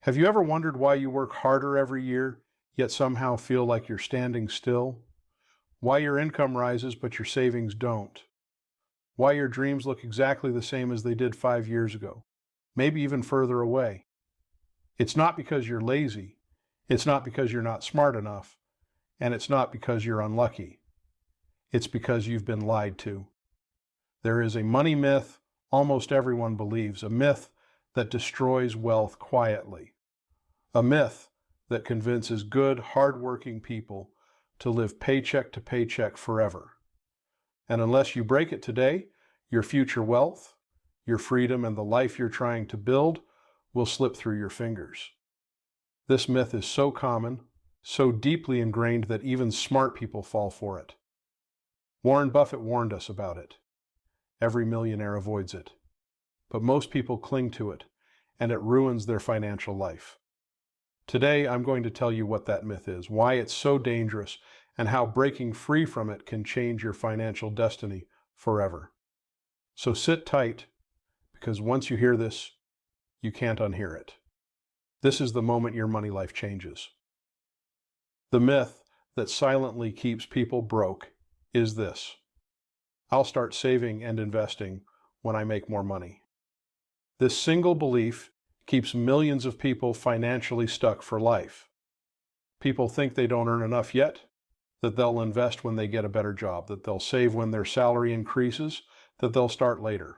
Have you ever wondered why you work harder every year, yet somehow feel like you're standing still? Why your income rises, but your savings don't? Why your dreams look exactly the same as they did 5 years ago, maybe even further away? It's not because you're lazy. It's not because you're not smart enough. And it's not because you're unlucky. It's because you've been lied to. There is a money myth almost everyone believes, a myth that destroys wealth quietly. A myth that convinces good, hard-working people to live paycheck to paycheck forever. And unless you break it today, your future wealth, your freedom, and the life you're trying to build will slip through your fingers. This myth is so common, so deeply ingrained that even smart people fall for it. Warren Buffett warned us about it. Every millionaire avoids it. But most people cling to it, and it ruins their financial life. Today, I'm going to tell you what that myth is, why it's so dangerous, and how breaking free from it can change your financial destiny forever. So sit tight, because once you hear this, you can't unhear it. This is the moment your money life changes. The myth that silently keeps people broke is this: I'll start saving and investing when I make more money. This single belief keeps millions of people financially stuck for life. People think they don't earn enough yet, that they'll invest when they get a better job, that they'll save when their salary increases, that they'll start later.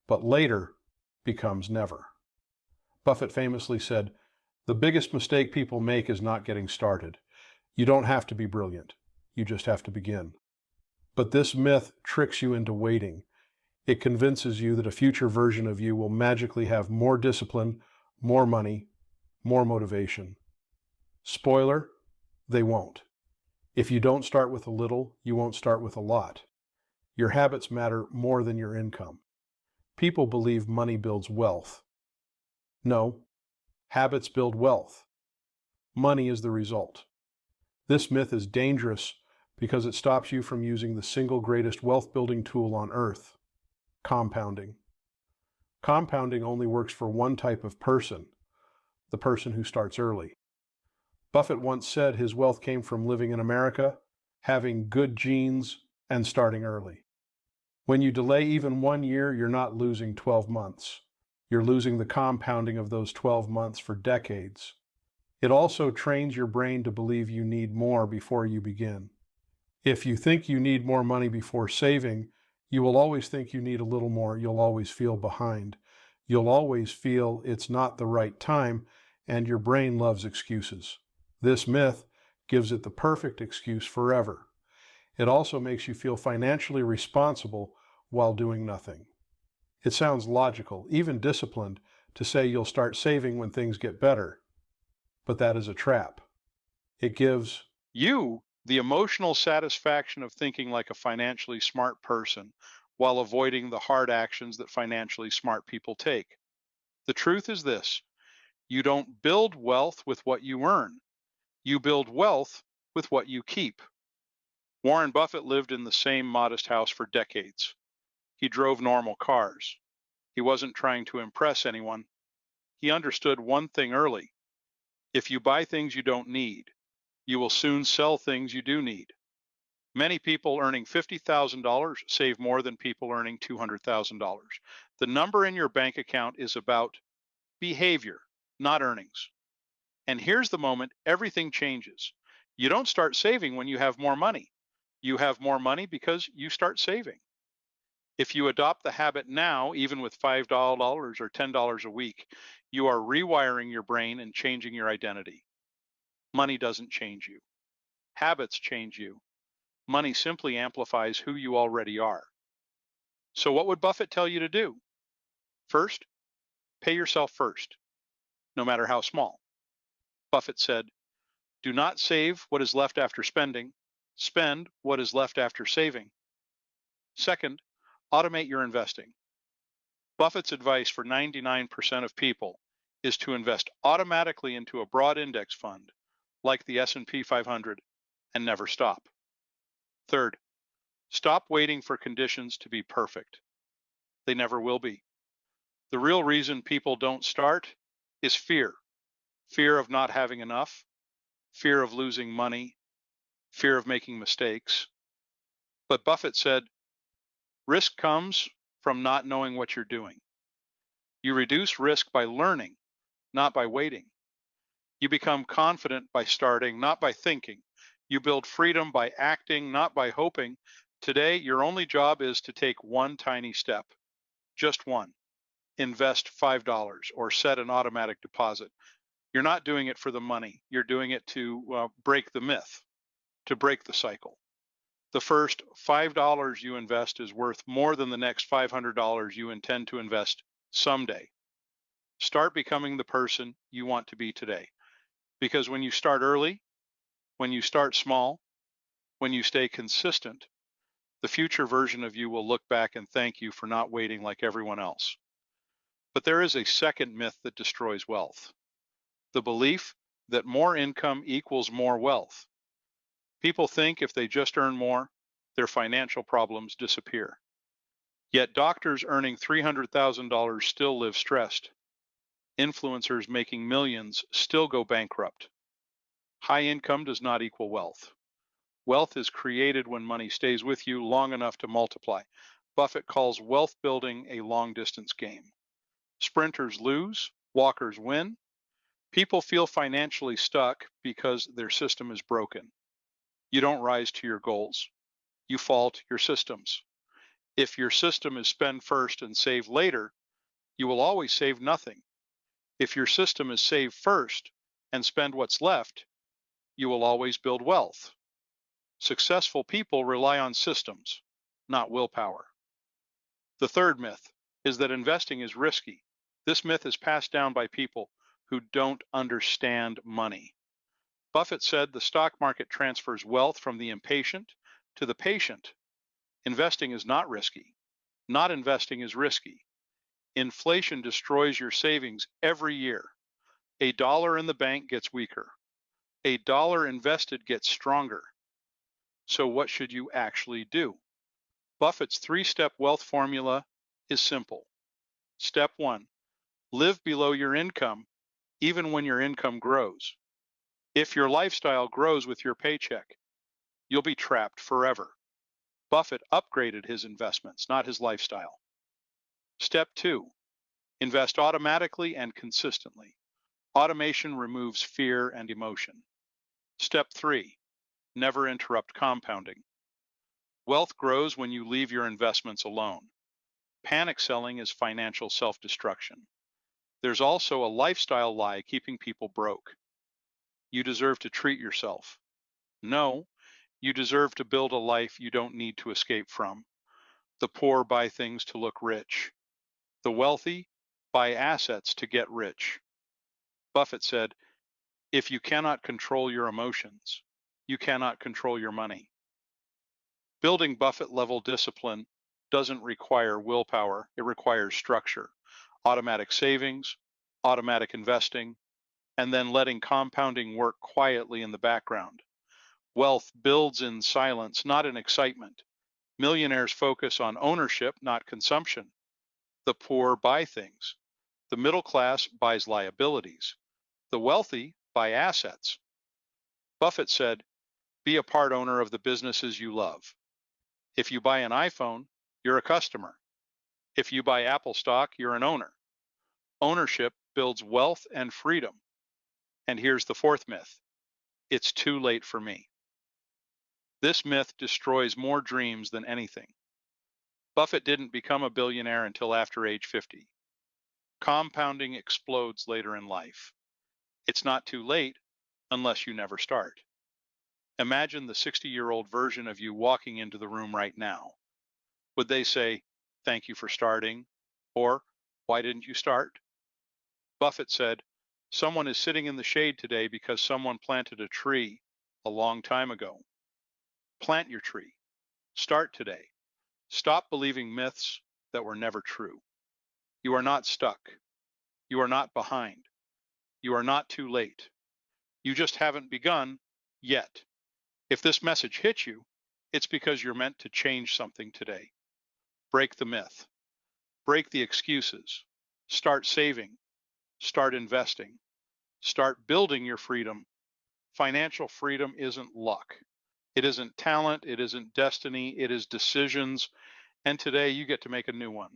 But later becomes never. Buffett famously said, "The biggest mistake people make is not getting started. You don't have to be brilliant. You just have to begin." But this myth tricks you into waiting. It convinces you that a future version of you will magically have more discipline, more money, more motivation. Spoiler, they won't. If you don't start with a little, you won't start with a lot. Your habits matter more than your income. People believe money builds wealth. No, habits build wealth. Money is the result. This myth is dangerous because it stops you from using the single greatest wealth-building tool on earth: compounding. Compounding only works for one type of person, the person who starts early. Buffett once said his wealth came from living in America, having good genes, and starting early. When you delay even 1 year, you're not losing 12 months. You're losing the compounding of those 12 months for decades. It also trains your brain to believe you need more before you begin. If you think you need more money before saving, you will always think you need a little more. You'll always feel behind. You'll always feel it's not the right time, and your brain loves excuses. This myth gives it the perfect excuse forever. It also makes you feel financially responsible while doing nothing. It sounds logical, even disciplined, to say you'll start saving when things get better. But that is a trap. It gives you the emotional satisfaction of thinking like a financially smart person while avoiding the hard actions that financially smart people take. The truth is this: you don't build wealth with what you earn. You build wealth with what you keep. Warren Buffett lived in the same modest house for decades. He drove normal cars. He wasn't trying to impress anyone. He understood one thing early: if you buy things you don't need, you will soon sell things you do need. Many people earning $50,000 save more than people earning $200,000. The number in your bank account is about behavior, not earnings. And here's the moment everything changes. You don't start saving when you have more money. You have more money because you start saving. If you adopt the habit now, even with $5 or $10 a week, you are rewiring your brain and changing your identity. Money doesn't change you. Habits change you. Money simply amplifies who you already are. So what would Buffett tell you to do? First, pay yourself first, no matter how small. Buffett said, "Do not save what is left after spending. Spend what is left after saving." Second, automate your investing. Buffett's advice for 99% of people is to invest automatically into a broad index fund, like the S&P 500, and never stop. Third, stop waiting for conditions to be perfect. They never will be. The real reason people don't start is fear. fear of not having enough, fear of losing money, fear of making mistakes. But Buffett said, risk comes from not knowing what you're doing. You reduce risk by learning, not by waiting. You become confident by starting, not by thinking. You build freedom by acting, not by hoping. Today, your only job is to take one tiny step, just one. Invest $5 or set an automatic deposit. You're not doing it for the money. You're doing it to break the myth, to break the cycle. The first $5 you invest is worth more than the next $500 you intend to invest someday. Start becoming the person you want to be today. Because when you start early, when you start small, when you stay consistent, the future version of you will look back and thank you for not waiting like everyone else. But there is a second myth that destroys wealth: the belief that more income equals more wealth. People think if they just earn more, their financial problems disappear. Yet doctors earning $300,000 still live stressed. Influencers making millions still go bankrupt. High income does not equal wealth. Wealth is created when money stays with you long enough to multiply. Buffett calls wealth building a long distance game. Sprinters lose, walkers win. People feel financially stuck because their system is broken. You don't rise to your goals. You fall to your systems. If your system is spend first and save later, you will always save nothing. If your system is save first and spend what's left, you will always build wealth. Successful people rely on systems, not willpower. The third myth is that investing is risky. This myth is passed down by people who don't understand money. Buffett said the stock market transfers wealth from the impatient to the patient. Investing is not risky. Not investing is risky. Inflation destroys your savings every year. A dollar in the bank gets weaker. A dollar invested gets stronger. So what should you actually do? Buffett's three-step wealth formula is simple. Step 1, live below your income, even when your income grows. If your lifestyle grows with your paycheck, you'll be trapped forever. Buffett upgraded his investments, not his lifestyle. Step 2, invest automatically and consistently. Automation removes fear and emotion. Step 3, never interrupt compounding. Wealth grows when you leave your investments alone. Panic selling is financial self-destruction. There's also a lifestyle lie keeping people broke. You deserve to treat yourself. No, you deserve to build a life you don't need to escape from. The poor buy things to look rich. The wealthy buy assets to get rich. Buffett said, if you cannot control your emotions, you cannot control your money. Building Buffett-level discipline doesn't require willpower, it requires structure, automatic savings, automatic investing, and then letting compounding work quietly in the background. Wealth builds in silence, not in excitement. Millionaires focus on ownership, not consumption. The poor buy things. The middle class buys liabilities. The wealthy buy assets. Buffett said, be a part owner of the businesses you love. If you buy an iPhone, you're a customer. If you buy Apple stock, you're an owner. Ownership builds wealth and freedom. And here's the fourth myth: it's too late for me. This myth destroys more dreams than anything. Buffett didn't become a billionaire until after age 50. Compounding explodes later in life. It's not too late unless you never start. Imagine the 60-year-old version of you walking into the room right now. Would they say, thank you for starting? Or, why didn't you start? Buffett said, someone is sitting in the shade today because someone planted a tree a long time ago. Plant your tree. Start today. Stop believing myths that were never true. You are not stuck. You are not behind. You are not too late. You just haven't begun yet. If this message hits you, it's because you're meant to change something today. Break the myth. Break the excuses. Start saving. Start investing. Start building your freedom. Financial freedom isn't luck. It isn't talent. It isn't destiny. It is decisions. And today you get to make a new one.